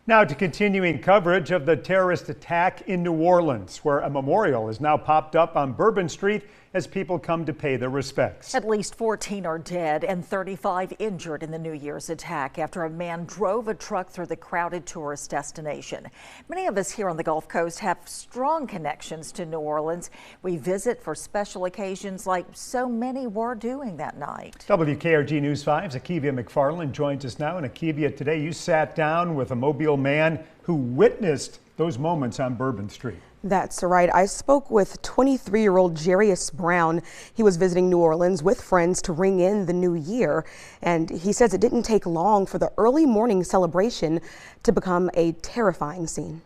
Now to continuing coverage of the terrorist attack in New Orleans, where a memorial is now popped up on Bourbon Street as people come to pay their respects. At least 14 are dead and 35 injured in the New Year's attack after a man drove a truck through the crowded tourist destination. Many of us here on the Gulf Coast have strong connections to New Orleans. We visit for special occasions like so many were doing that night. WKRG News 5's Akivia McFarland joins us now. And Akivia, today you sat down with a Mobile man who witnessed those moments on Bourbon Street. That's right. I spoke with 23-year-old Jarius Brown. He was visiting New Orleans with friends to ring in the new year. And he says it didn't take long for the early morning celebration to become a terrifying scene.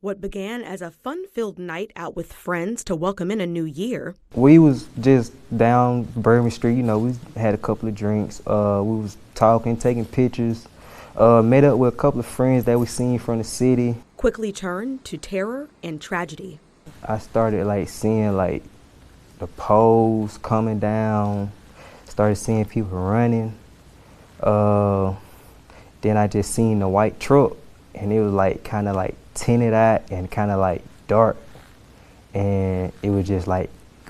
What began as a fun-filled night out with friends to welcome in a new year. We was just down Bourbon Street, we had a couple of drinks. We was talking, taking pictures. Met up with a couple of friends that we seen from the city. Quickly turned to terror and tragedy. I started seeing the poles coming down, started seeing people running. Then I just seen the white truck, and it was kind of tinted out and kind of dark, and it was just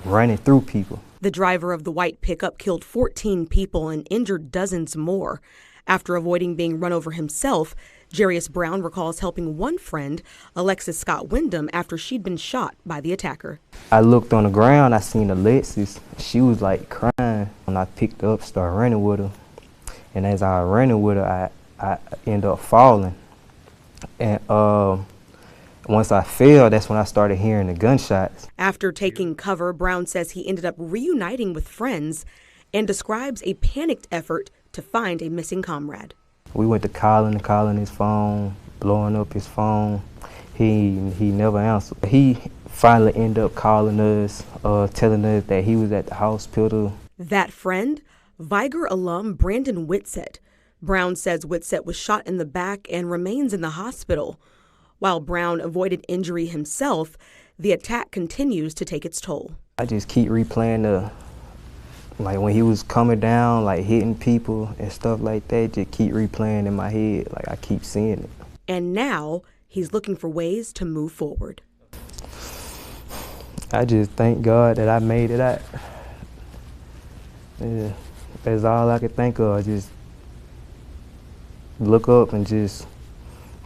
running through people. The driver of the white pickup killed 14 people and injured dozens more. After avoiding being run over himself, Jarius Brown recalls helping one friend, Alexis Scott Wyndham, after she'd been shot by the attacker. I looked on the ground, I seen Alexis. She was crying, and I picked her up, started running with her. And as I was running with her, I ended up falling. And once I fell, that's when I started hearing the gunshots. After taking cover, Brown says he ended up reuniting with friends and describes a panicked effort to find a missing comrade. We went to calling his phone, blowing up his phone. He never answered. He finally ended up calling us, telling us that he was at the hospital. That friend, Viger alum Brandon Whitsett. Brown says Whitsett was shot in the back and remains in the hospital. While Brown avoided injury himself, the attack continues to take its toll. I just keep replaying when he was coming down, hitting people and stuff like that, just keep replaying in my head, I keep seeing it. And now he's looking for ways to move forward. I just thank God that I made it out. Yeah, that's all I could think of. Just look up and just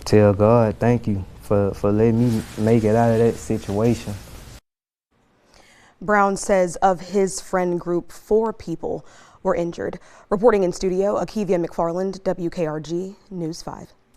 tell God thank you for letting me make it out of that situation. Brown says of his friend group, 4 people were injured. Reporting in studio, Akivia McFarland, WKRG News 5.